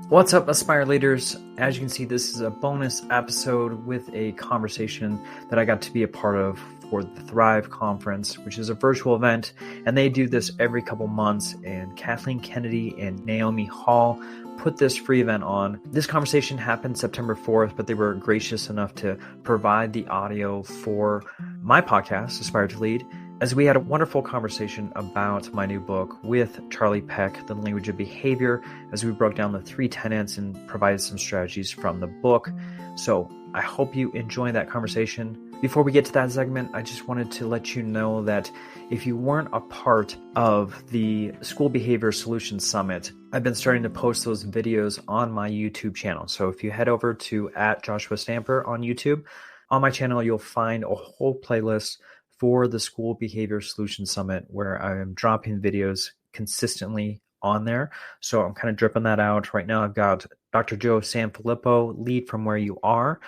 What's up, Aspire Leaders? As you can see, this is a bonus episode with a conversation that I got to be a part of for the Thrive Conference, which is a virtual event, and they do this every couple months, and Kathleen Kennedy and Naomi Hall put this free event on. This conversation happened September 4th, but they were gracious enough to provide the audio for my podcast, Aspire to Lead, as we had a wonderful conversation about my new book with Charlie Peck, The Language of Behavior, as we broke down the 3 tenets and provided some strategies from the book. So I hope you enjoy that conversation. Before we get to that segment, I just wanted to let you know that if you weren't a part of the School Behavior Solutions Summit, I've been starting to post those videos on my YouTube channel. So if you head over to @JoshuaStamper on YouTube, on my channel, you'll find a whole playlist for the School Behavior Solutions Summit, where I am dropping videos consistently on there. So I'm kind of dripping that out. Right now, I've got Dr. Joe Sanfilippo, Lead from Where You Are.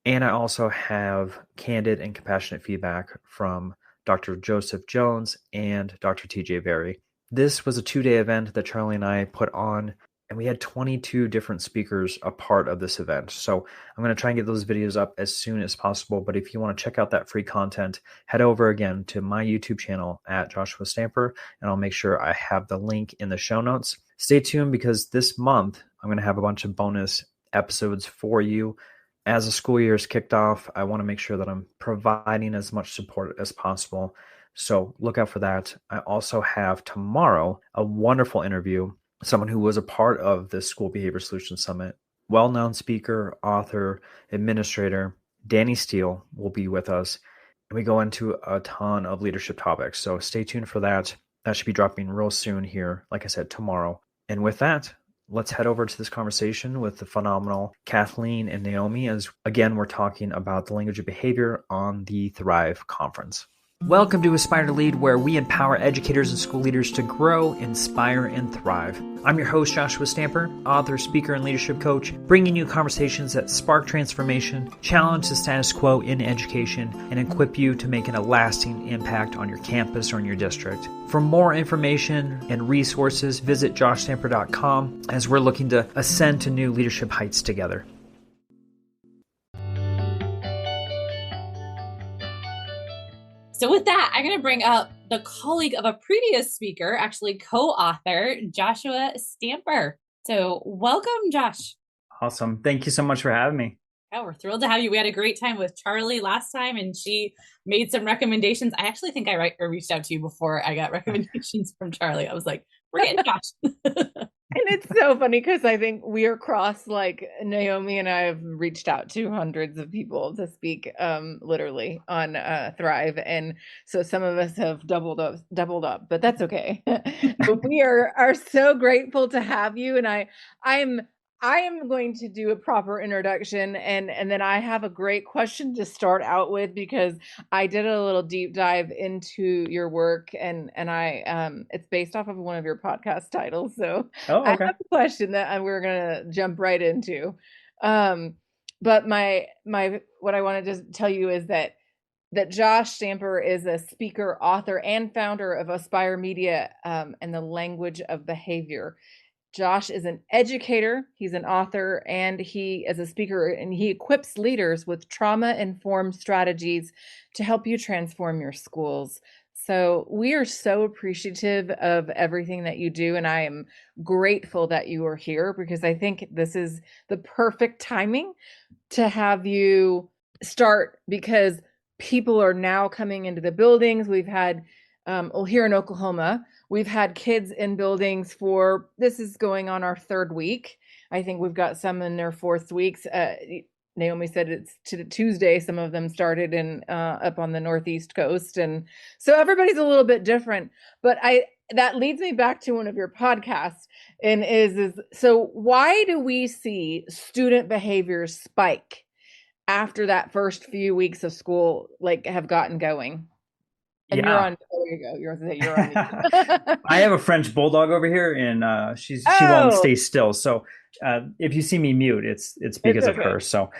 And I also have candid and compassionate feedback from Dr. Joseph Jones and Dr. TJ Berry. This was a 2-day event that Charlie and I put on, and we had 22 different speakers a part of this event. So I'm going to try and get those videos up as soon as possible. But if you want to check out that free content, head over again to my YouTube channel @JoshuaStamper, and I'll make sure I have the link in the show notes. Stay tuned, because this month I'm going to have a bunch of bonus episodes for you. As the school year is kicked off, I want to make sure that I'm providing as much support as possible. So look out for that. I also have tomorrow a wonderful interview, someone who was a part of this School Behavior Solutions Summit, well-known speaker, author, administrator, Danny Steele will be with us. And we go into a ton of leadership topics. So stay tuned for that. That should be dropping real soon here, like I said, tomorrow. And with that, let's head over to this conversation with the phenomenal Kathleen and Naomi, as again, we're talking about the language of behavior on the Thrive Conference. Welcome to Aspire to Lead, where we empower educators and school leaders to grow, inspire, and thrive. I'm your host, Joshua Stamper, author, speaker, and leadership coach, bringing you conversations that spark transformation, challenge the status quo in education, and equip you to make a lasting impact on your campus or in your district. For more information and resources, visit joshstamper.com, as we're looking to ascend to new leadership heights together. So with that, I'm going to bring up the colleague of a previous speaker, actually co-author, Joshua Stamper. So welcome, Josh. Awesome. Thank you so much for having me. Yeah, we're thrilled to have you. We had a great time with Charlie last time, and she made some recommendations. I actually think I reached out to you before I got recommendations from Charlie. I was like, we're getting Josh. And it's so funny because I think we are cross, like Naomi and I have reached out to hundreds of people to speak literally on Thrive. And so some of us have doubled up, but that's okay. But we are so grateful to have you. And I am going to do a proper introduction, and then I have a great question to start out with, because I did a little deep dive into your work, and I it's based off of one of your podcast titles. So I have a question that we're gonna jump right into. But my what I wanted to tell you is that Josh Stamper is a speaker, author, and founder of Aspire Media and the Language of Behavior. Josh is an educator, he's an author, and he is a speaker, and he equips leaders with trauma-informed strategies to help you transform your schools. So we are so appreciative of everything that you do, and I am grateful that you are here, because I think this is the perfect timing to have you start, because people are now coming into the buildings. We've had, here in Oklahoma, we've had kids in buildings this is going on our 3rd week. I think we've got some in their 4th weeks. Naomi said it's Tuesday. Some of them started up on the Northeast coast. And so everybody's a little bit different, but that leads me back to one of your podcasts, and so why do we see student behaviors spike after that first few weeks of school, like, have gotten going? And yeah. There you go. You're on. I have a French bulldog over here, and she won't stay still. So if you see me mute, it's because of her. So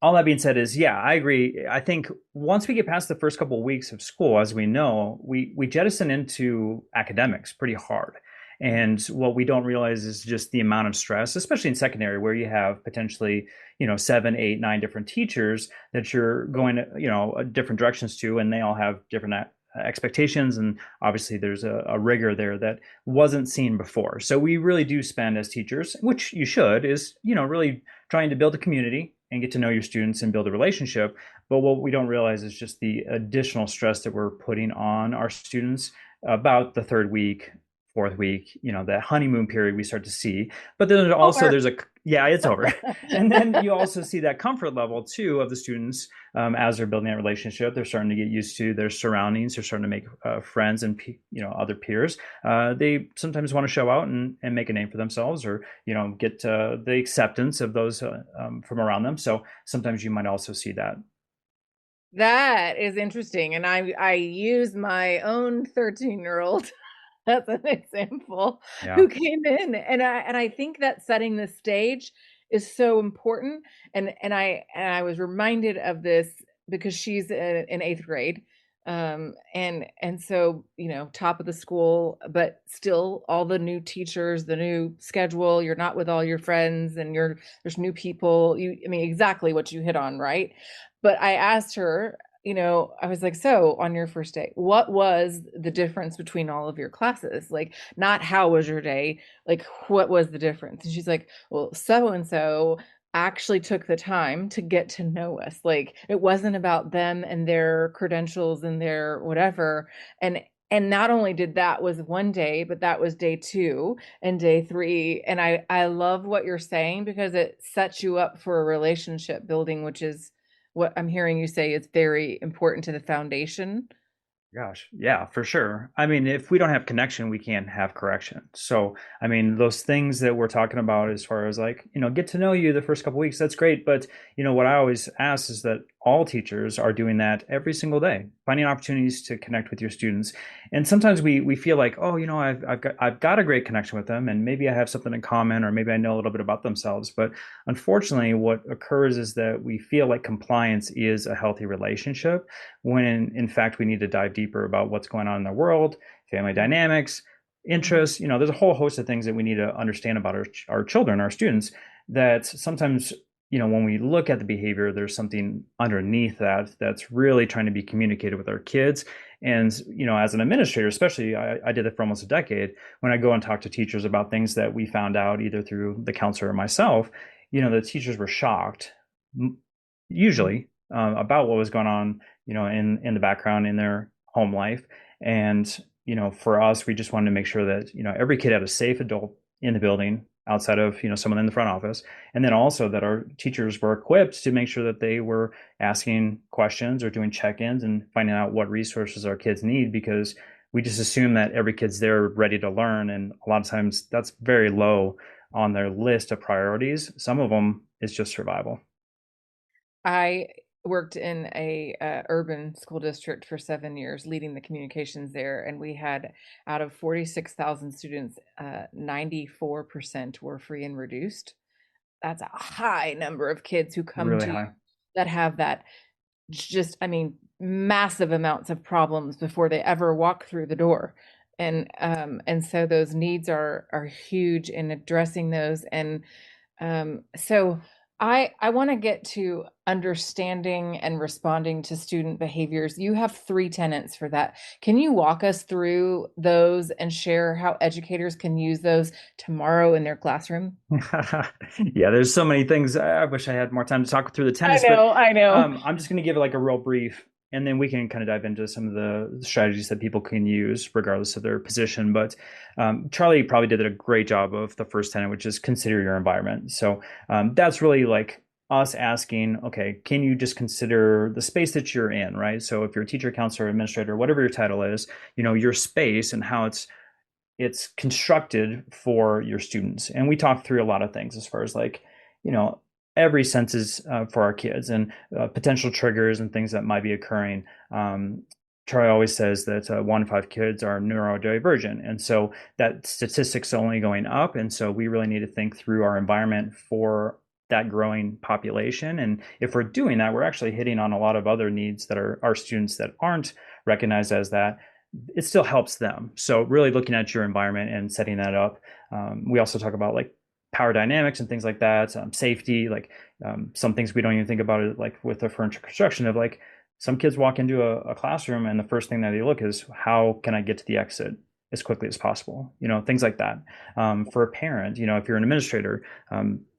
all that being said is, yeah, I agree. I think once we get past the first couple of weeks of school, as we know, we jettison into academics pretty hard. And what we don't realize is just the amount of stress, especially in secondary, where you have potentially, 7, 8, 9 different teachers that you're going, different directions to, and they all have different expectations. And obviously there's a rigor there that wasn't seen before. So we really do spend as teachers, which you should, is, really trying to build a community and get to know your students and build a relationship. But what we don't realize is just the additional stress that we're putting on our students about the third week, fourth week, that honeymoon period we start to see. But then also there's it's over. And then you also see that comfort level too of the students as they're building that relationship. They're starting to get used to their surroundings. They're starting to make friends and other peers. They sometimes want to show out and make a name for themselves, or get the acceptance of those from around them. So sometimes you might also see that. That is interesting. And I use my own 13-year-old as an example who came in. And I think that setting the stage is so important. And I was reminded of this because she's in 8th grade. And so, top of the school, but still all the new teachers, the new schedule, you're not with all your friends, and there's new people. Exactly what you hit on, right? But I asked her, I was like, so on your first day, what was the difference between all of your classes? Like, not how was your day? Like, what was the difference? And she's like, well, so-and-so actually took the time to get to know us. Like, it wasn't about them and their credentials and their whatever. And not only did that was one day, but that was day 2 and day 3. And I love what you're saying, because it sets you up for a relationship building, which is what I'm hearing you say is very important to the foundation. Gosh, yeah, for sure. If we don't have connection, we can't have correction. So, those things that we're talking about as far as like, get to know you the first couple of weeks, that's great. But, what I always ask is that all teachers are doing that every single day, finding opportunities to connect with your students. And sometimes we feel like, oh, I've got a great connection with them, and maybe I have something in common, or maybe I know a little bit about themselves. But unfortunately, what occurs is that we feel like compliance is a healthy relationship, when in fact we need to dive deeper about what's going on in the world, family dynamics, interests. There's a whole host of things that we need to understand about our children, our students, that sometimes, when we look at the behavior, there's something underneath that's really trying to be communicated with our kids. And, as an administrator, especially, I did it for almost a decade. When I go and talk to teachers about things that we found out either through the counselor or myself, the teachers were shocked, usually, about what was going on, in the background in their home life. And, for us, we just wanted to make sure that, every kid had a safe adult in the building outside of, someone in the front office. And then also that our teachers were equipped to make sure that they were asking questions or doing check-ins and finding out what resources our kids need, because we just assume that every kid's there ready to learn. And a lot of times that's very low on their list of priorities. Some of them is just survival. I worked in a urban school district for 7 years, leading the communications there, and we had, out of 46,000 students, 94% were free and reduced. That's a high number of kids who come Really to high. that have that, just massive amounts of problems before they ever walk through the door. And so those needs are huge in addressing those. And so I want to get to understanding and responding to student behaviors. You have 3 tenets for that. Can you walk us through those and share how educators can use those tomorrow in their classroom? Yeah, there's so many things. I wish I had more time to talk through the tenets. I know. I'm just going to give it like a real brief, and then we can kind of dive into some of the strategies that people can use regardless of their position. But Charlie probably did a great job of the first tenet, which is consider your environment. So that's really like us asking, okay, can you just consider the space that you're in, right? So if you're a teacher, counselor, administrator, whatever your title is, your space and how it's constructed for your students. And we talk through a lot of things as far as like, every senses for our kids, and potential triggers and things that might be occurring. Charlie always says that 1 in 5 kids are neurodivergent. And so that statistic's only going up. And so we really need to think through our environment for that growing population. And if we're doing that, we're actually hitting on a lot of other needs that are our students that aren't recognized as that. it still helps them. So really looking at your environment and setting that up. We also talk about like power dynamics and things like that, safety, like some things we don't even think about it, like with the furniture construction of like some kids walk into a classroom and the first thing that they look is how can I get to the exit as quickly as possible, things like that. For a parent, if you're an administrator,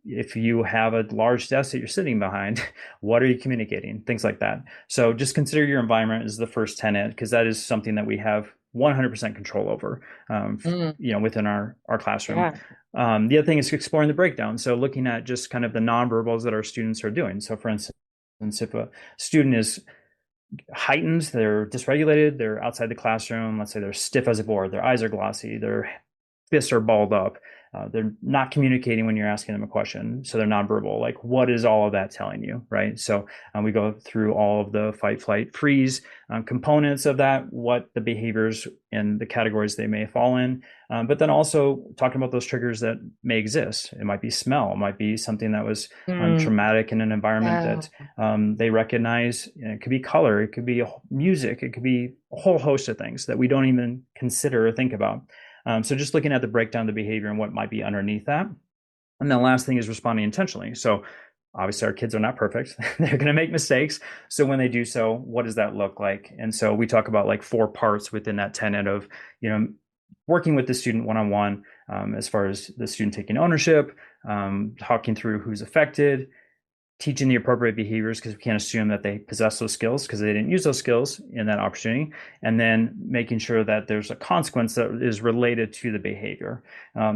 if you have a large desk that you're sitting behind, what are you communicating? Things like that. So just consider your environment as the first tenet, because that is something that we have 100% control over, within our classroom. Yeah. The other thing is exploring the breakdown. So looking at just kind of the nonverbals that our students are doing. So for instance, if a student is heightened, they're dysregulated, they're outside the classroom, let's say they're stiff as a board, their eyes are glossy, their fists are balled up, they're not communicating when you're asking them a question, so they're nonverbal. Like, what is all of that telling you, right? So we go through all of the fight, flight, freeze components of that, what the behaviors and the categories they may fall in, but then also talking about those triggers that may exist. It might be smell, it might be something that was traumatic in an environment that they recognize. It could be color, it could be music, it could be a whole host of things that we don't even consider or think about. So just looking at the breakdown of the behavior and what might be underneath that. And the last thing is responding intentionally. So obviously our kids are not perfect. They're going to make mistakes. So when they do so, what does that look like? And so we talk about like 4 parts within that tenet of, working with the student one-on-one, as far as the student taking ownership, talking through who's affected, teaching the appropriate behaviors, because we can't assume that they possess those skills because they didn't use those skills in that opportunity, and then making sure that there's a consequence that is related to the behavior.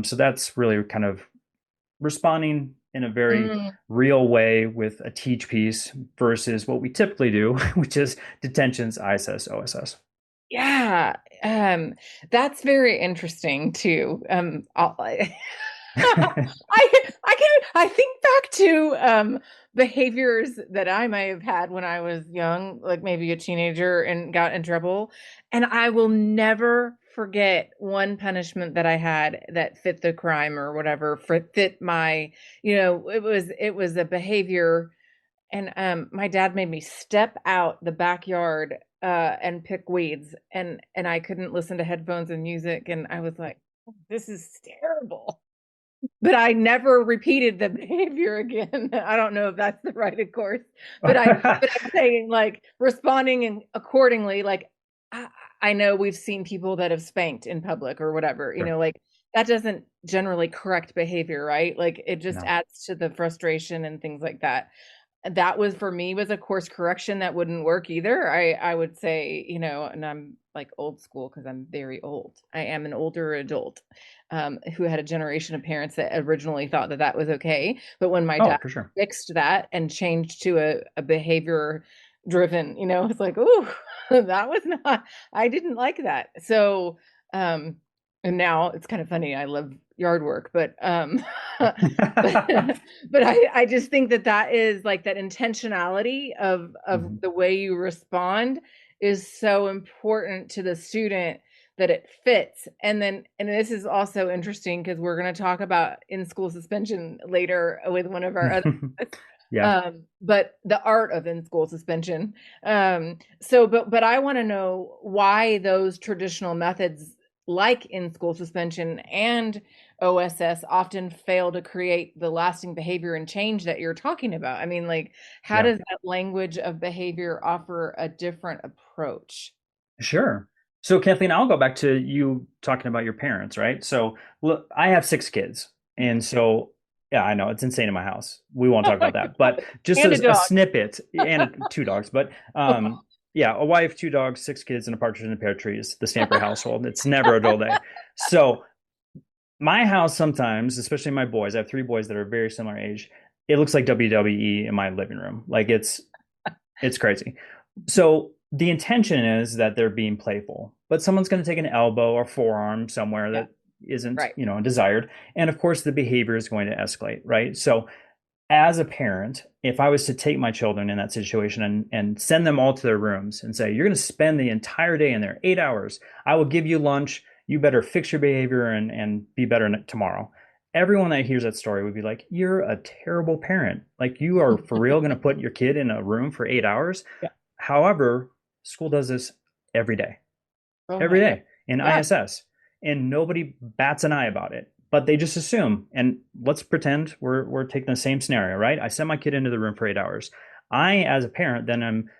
So that's really kind of responding in a very real way with a teach piece versus what we typically do, which is detentions, ISS, OSS. Yeah, that's very interesting too. I think back to behaviors that I may have had when I was young, like maybe a teenager, and got in trouble. And I will never forget one punishment that I had that fit the crime or whatever, fit my, it was a behavior. And my dad made me step out the backyard and pick weeds, and I couldn't listen to headphones and music, and I was like, this is terrible. But I never repeated the behavior again. I don't know if that's the right course, but I'm saying like responding and accordingly. Like I know we've seen people that have spanked in public or whatever, Sure. like that doesn't generally correct behavior, right? Like it just adds to the frustration and things like that. That was for me was a course correction that wouldn't work either. I would say, and I'm like old school because I'm very old. I am an older adult who had a generation of parents that originally thought that that was okay. But when my dad For sure. fixed that and changed to a behavior driven, it's like, ooh, that was not, I didn't like that. So, and now it's kind of funny. I love yard work, but but I just think that is like that intentionality of the way you respond is so important to the student that it fits. And this is also interesting because we're going to talk about in-school suspension later with one of our other but the art of in-school suspension. But I want to know why those traditional methods like in-school suspension and OSS often fail to create the lasting behavior and change that you're talking about. I mean, like, how does that language of behavior offer a different approach? Sure. So Kathleen, I'll go back to you talking about your parents, right? So look, I have 6 kids. And so, yeah, I know it's insane in my house. We won't talk about that, but just as a snippet, and 2 dogs, but yeah, a wife, 2 dogs, 6 kids, and a partridge in a pear tree is the Stanford household. It's never a dull day. So my house sometimes, especially my boys, I have 3 boys that are very similar age. It looks like WWE in my living room. Like it's crazy. So the intention is that they're being playful, but someone's going to take an elbow or forearm somewhere that isn't, desired. And of course the behavior is going to escalate, right? So as a parent, if I was to take my children in that situation and send them all to their rooms and say, you're going to spend the entire day in there, 8 hours, I will give you lunch, you better fix your behavior and be better tomorrow. Everyone that hears that story would be like, you're a terrible parent. Like, you are for real going to put your kid in a room for 8 hours? Yeah. However, school does this every day. Oh every my God. day in Yeah. ISS, and nobody bats an eye about it. But they just assume. And let's pretend we're taking the same scenario, right? I send my kid into the room for 8 hours. I, as a parent, then am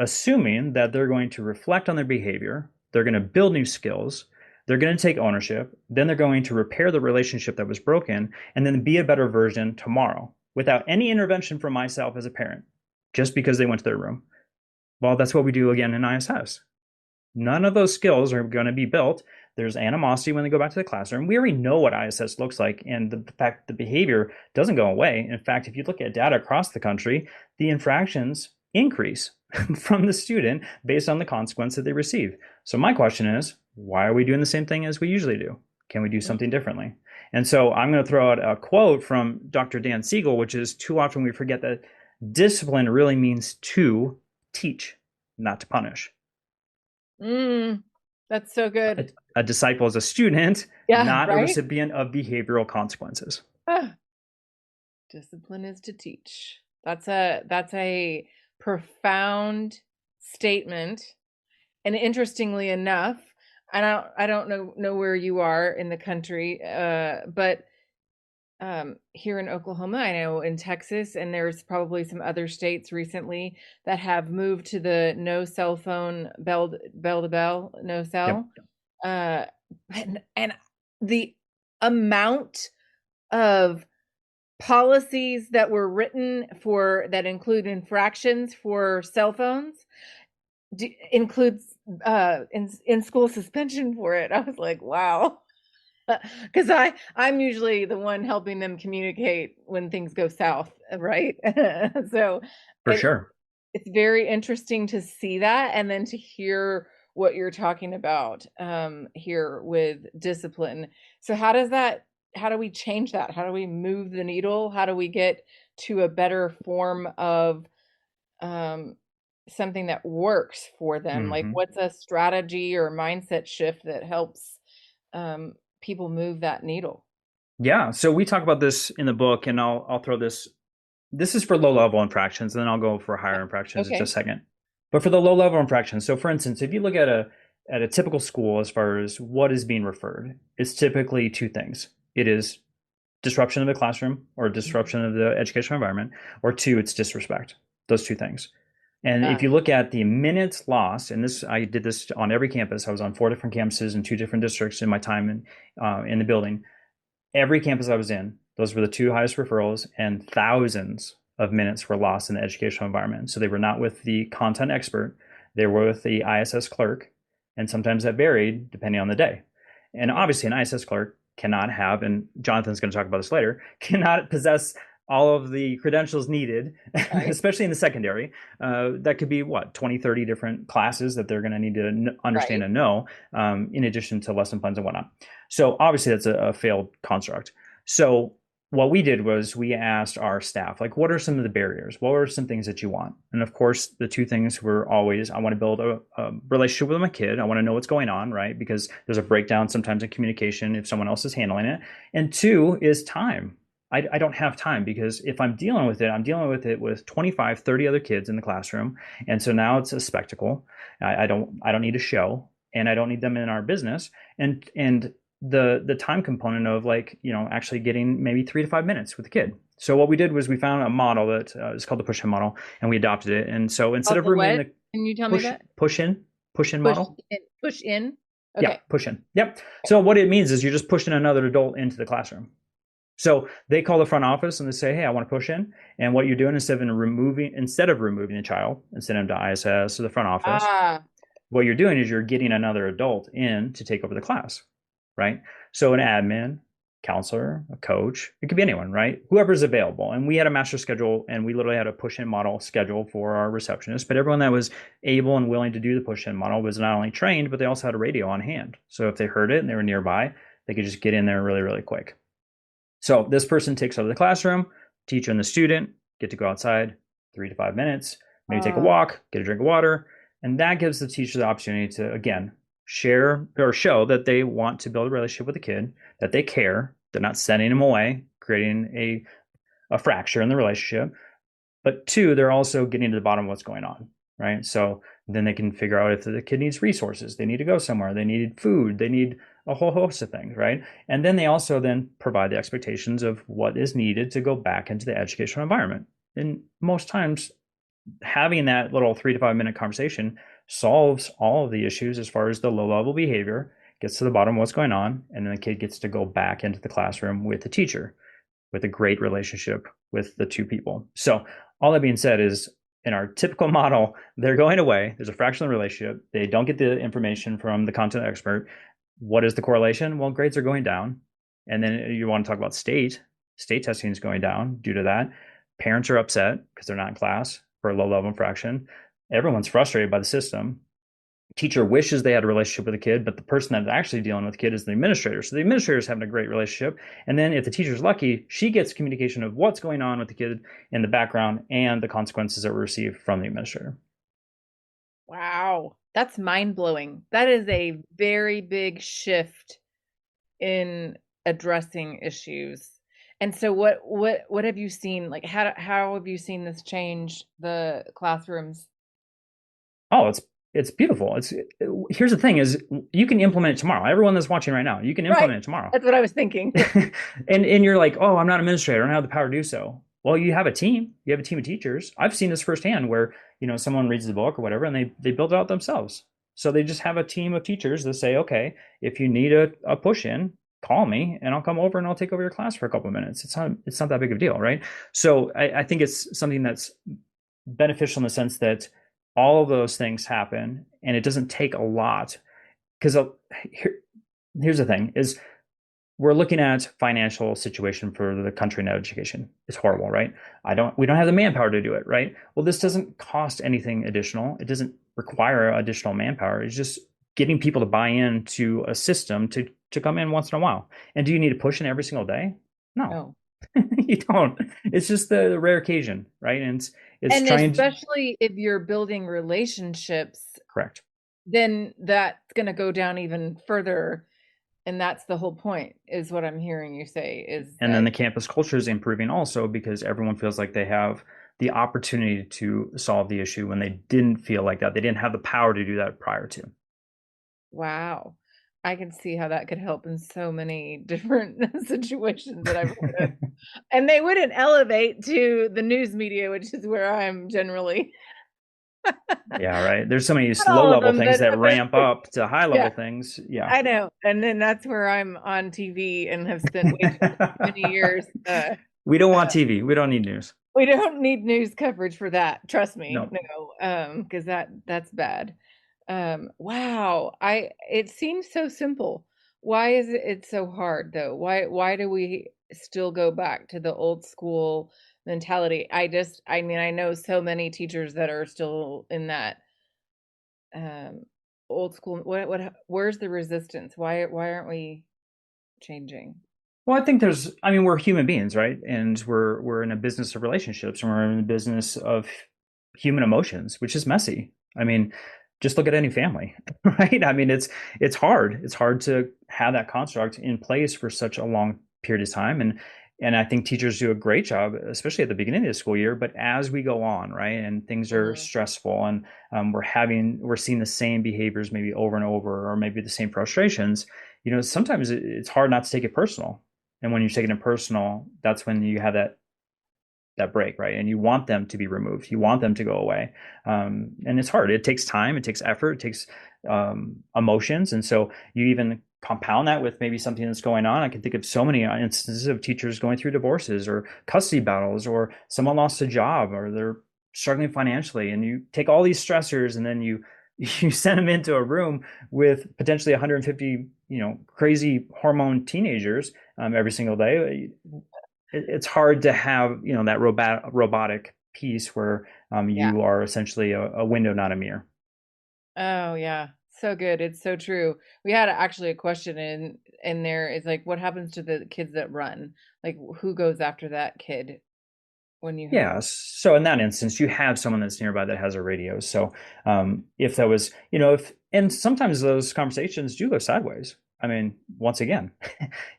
assuming that they're going to reflect on their behavior. They're going to build new skills. They're going to take ownership. Then they're going to repair the relationship that was broken and then be a better version tomorrow without any intervention from myself as a parent, just because they went to their room. Well, that's what we do again in ISS. None of those skills are going to be built. There's animosity when they go back to the classroom. We already know what ISS looks like, and the fact the behavior doesn't go away. In fact, if you look at data across the country, the infractions increase from the student based on the consequence that they receive. So my question is, why are we doing the same thing as we usually do? Can we do something differently? And so I'm going to throw out a quote from Dr. Dan Siegel, which is, too often we forget that discipline really means to teach, not to punish. That's so good. A disciple is a student, Yeah, not a right? recipient of behavioral consequences. Discipline is to teach. That's a profound statement. And interestingly enough, I don't know where you are in the country, but here in Oklahoma, I know in Texas, and there's probably some other states recently that have moved to the no cell phone, bell to bell, no cell. Yep. And the amount of policies that were written for that include infractions for cell phones includes in school suspension for it. I was like, wow. Because I'm usually the one helping them communicate when things go south, right? So For sure. it's very interesting to see that, and then to hear what you're talking about here with discipline. So how do we change that? How do we move the needle? How do we get to a better form of something that works for them? Like, what's a strategy or mindset shift that helps people move that needle? Yeah. So we talk about this in the book, and I'll throw this. This is for low level infractions, and then I'll go for higher infractions in Okay. just a second. But for the low level infractions, so for instance, if you look at a typical school as far as what is being referred, it's typically two things. It is disruption of the classroom or disruption of the educational environment, or two, it's disrespect. Those two things. And if you look at the minutes lost, and this, I did this on every campus. I was on 4 different campuses in 2 different districts in my time in the building. Every campus I was in, those were the 2 highest referrals, and thousands of minutes were lost in the educational environment. So they were not with the content expert, they were with the ISS clerk, and sometimes that varied depending on the day. And obviously, an ISS clerk cannot have, and Jonathan's going to talk about this later, cannot possess all of the credentials needed, right, especially in the secondary. That could be 20, 30 different classes that they're going to need to understand, right, and know, in addition to lesson plans and whatnot. So obviously that's a failed construct. So what we did was we asked our staff, like, what are some of the barriers? What are some things that you want? And of course, the 2 things were always, I want to build a relationship with my kid. I want to know what's going on, right? Because there's a breakdown sometimes in communication if someone else is handling it. And 2 is time. I don't have time, because if I'm dealing with it, I'm dealing with it with 25, 30 other kids in the classroom. And so now it's a spectacle. I don't need a show, and I don't need them in our business. And the time component of, like, actually getting maybe 3 to 5 minutes with the kid. So what we did was we found a model that is called the push-in model, and we adopted it. And so instead of removing the can you tell me that push-in model? Push in. Okay. Yeah, push-in. Yep. So what it means is you're just pushing another adult into the classroom. So they call the front office and they say, hey, I want to push in. And what you're doing, instead of removing the child and sending them to ISS or the front office, what you're doing is you're getting another adult in to take over the class, right? So an admin, counselor, a coach, it could be anyone, right? Whoever's available. And we had a master schedule, and we literally had a push-in model schedule for our receptionists. But everyone that was able and willing to do the push-in model was not only trained, but they also had a radio on hand. So if they heard it and they were nearby, they could just get in there really, really quick. So this person takes over the classroom, teacher and the student get to go outside 3 to 5 minutes, maybe take a walk, get a drink of water. And that gives the teacher the opportunity to, again, share or show that they want to build a relationship with the kid, that they care. They're not sending them away, creating a fracture in the relationship. But 2, they're also getting to the bottom of what's going on. right? So then they can figure out if the kid needs resources, they need to go somewhere, they need food, they need a whole host of things, right? And then they also then provide the expectations of what is needed to go back into the educational environment. And most times having that little 3 to 5 minute conversation solves all of the issues as far as the low level behavior, gets to the bottom of what's going on, and then the kid gets to go back into the classroom with the teacher with a great relationship with the two people. So all that being said is, in our typical model, they're going away. There's a fractional relationship. They don't get the information from the content expert. What is the correlation? Well, grades are going down. And then you want to talk about state testing is going down due to that. Parents are upset because they're not in class for a low level infraction. Everyone's frustrated by the system. Teacher wishes they had a relationship with the kid, but the person that's actually dealing with the kid is the administrator. So the administrator is having a great relationship. And then if the teacher's lucky, she gets communication of what's going on with the kid in the background and the consequences that were received from the administrator. Wow. That's mind-blowing. That is a very big shift in addressing issues. And so what have you seen? Like how have you seen this change the classrooms? Oh, it's beautiful. Here's the thing is, you can implement it tomorrow. Everyone that's watching right now, you can implement it tomorrow. That's what I was thinking. and you're like, oh, I'm not an administrator, I don't have the power to do so. Well, you have a team. You have a team of teachers. I've seen this firsthand where, someone reads the book or whatever, and they build it out themselves. So they just have a team of teachers that say, okay, if you need a push in, call me and I'll come over and I'll take over your class for a couple of minutes. It's not that big of a deal, right? So I think it's something that's beneficial in the sense that all of those things happen and it doesn't take a lot. Because here's the thing is, we're looking at financial situation for the country in education. It's horrible, right? We don't have the manpower to do it, right? Well, this doesn't cost anything additional. It doesn't require additional manpower. It's just getting people to buy into a system to come in once in a while. And do you need to push in every single day? No. You don't. It's just the rare occasion, right? And especially if you're building relationships. Correct. Then that's going to go down even further. And that's the whole point, is what I'm hearing you say. Then the campus culture is improving also because everyone feels like they have the opportunity to solve the issue when they didn't feel like that. They didn't have the power to do that prior to. Wow. I can see how that could help in so many different situations that I've heard of. And they wouldn't elevate to the news media, which is where I'm generally. Yeah, right. There's so many low level things that ramp up to high level things. Yeah, I know. And then that's where I'm on TV and have spent way too many years. We don't want TV. We don't need news. We don't need news coverage for that. Trust me. No, because that's bad. Wow. It seems so simple. Why is it so hard though? Why do we still go back to the old school mentality? I know so many teachers that are still in that old school. Where's the resistance? Why aren't we changing? Well, I think we're human beings, right? And we're in a business of relationships, and we're in a business of human emotions, which is messy. Just look at any family, right? It's hard. It's hard to have that construct in place for such a long period of time. And I think teachers do a great job, especially at the beginning of the school year. But as we go on, right, and things are stressful, and we're seeing the same behaviors maybe over and over, or maybe the same frustrations. Sometimes it's hard not to take it personal. And when you're taking it personal, that's when you have that break, right? And you want them to be removed. You want them to go away. And it's hard. It takes time. It takes effort. It takes emotions. And so you even compound that with maybe something that's going on. I can think of so many instances of teachers going through divorces or custody battles, or someone lost a job, or they're struggling financially. And you take all these stressors and then you send them into a room with potentially 150, crazy hormone teenagers every single day. It's hard to have, that robotic piece where you are essentially a window, not a mirror. Oh yeah. So good. It's so true. We had actually a question in there. It's like, what happens to the kids that run? Like, who goes after that kid when you have... So in that instance, you have someone that's nearby that has a radio. So if that was, and sometimes those conversations do go sideways. Once again,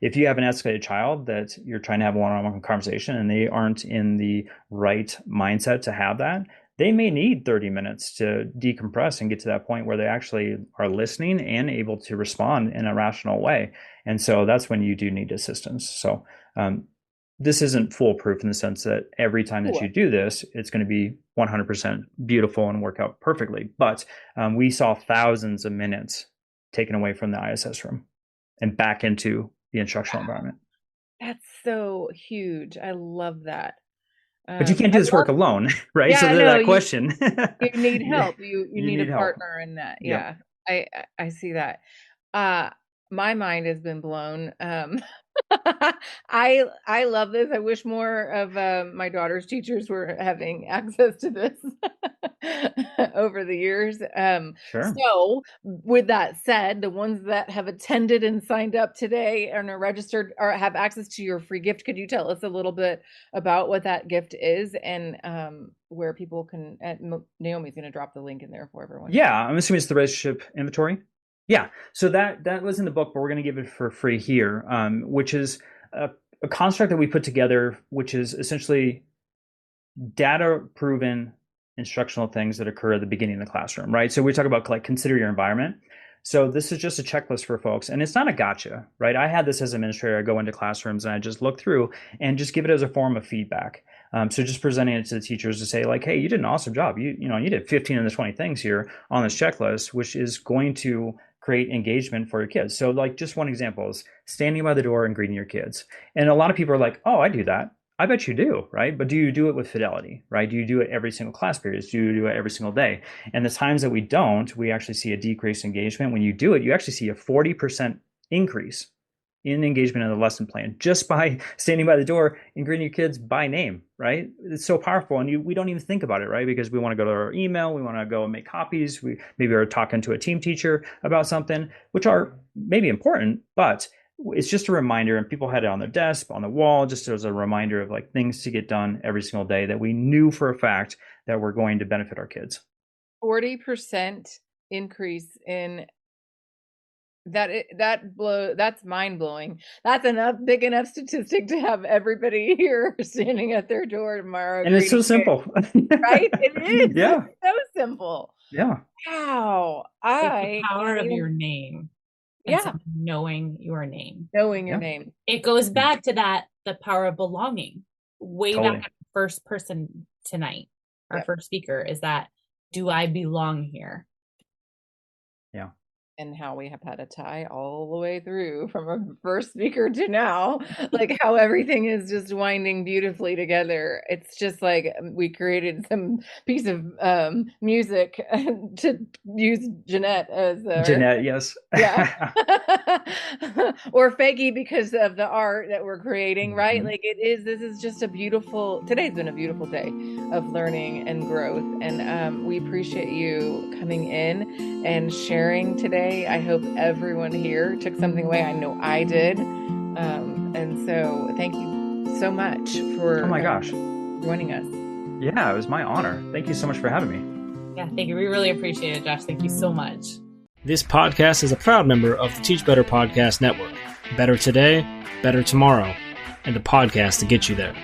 if you have an escalated child that you're trying to have a one-on-one conversation and they aren't in the right mindset to have that, they may need 30 minutes to decompress and get to that point where they actually are listening and able to respond in a rational way. And so that's when you do need assistance. So this isn't foolproof in the sense that every time that you do this, it's going to be 100% beautiful and work out perfectly. But we saw thousands of minutes taken away from the ISS room and back into the instructional environment. That's so huge. I love that. But you can't do this work alone, right? Yeah, so there's that question. You need help. You need a help. partner in that. Yeah, I see that. My mind has been blown. I love this. I wish more of my daughter's teachers were having access to this over the years. Sure. So with that said, the ones that have attended and signed up today and are registered or have access to your free gift, could you tell us a little bit about what that gift is and where people can, Naomi's going to drop the link in there for everyone. Yeah, I'm assuming it's the reshape inventory. Yeah, so that was in the book, but we're going to give it for free here, which is a construct that we put together, which is essentially data-proven instructional things that occur at the beginning of the classroom, right? So we talk about like consider your environment. So this is just a checklist for folks, and it's not a gotcha, right? I had this as an administrator. I go into classrooms and I just look through and just give it as a form of feedback. So just presenting it to the teachers to say like, hey, you did an awesome job. You did 15 of the 20 things here on this checklist, which is going to create engagement for your kids. So like just one example is standing by the door and greeting your kids. And a lot of people are like, oh, I do that. I bet you do, right? But do you do it with fidelity, right? Do you do it every single class period? Do you do it every single day? And the times that we don't, we actually see a decreased engagement. When you do it, you actually see a 40% increase in engagement in the lesson plan just by standing by the door and greeting your kids by name, right? It's so powerful, and we don't even think about it, right? Because we want to go to our email, we want to go and make copies, we maybe are talking to a team teacher about something, which are maybe important, but it's just a reminder, and people had it on their desk, on the wall, just as a reminder of like things to get done every single day that we knew for a fact that were going to benefit our kids. 40% increase in that's mind blowing. That's big enough statistic to have everybody here standing at their door tomorrow. And it's so simple, right? It is. Yeah, it's so simple. Yeah. Wow. It's the power of your name. Yeah. Knowing your name. Knowing your name. It goes back to the power of belonging. Totally. Back at the first person tonight, our first speaker, is that, do I belong here? Yeah. And how we have had a tie all the way through from our first speaker to now, like how everything is just winding beautifully together. It's just like we created some piece of music to use Jeanette as Jeanette, yes. Yeah. Or Faggy because of the art that we're creating, right? Like this is just today's been a beautiful day of learning and growth. And we appreciate you coming in and sharing today. I hope everyone here took something away. I know I did. And so thank you so much for joining us. Yeah, it was my honor. Thank you so much for having me. Yeah, thank you. We really appreciate it, Josh. Thank you so much. This podcast is a proud member of the Teach Better Podcast Network. Better today, better tomorrow, and the podcast to get you there.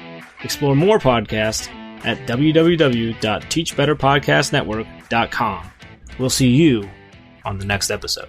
Explore more podcasts at www.teachbetterpodcastnetwork.com. We'll see you on the next episode.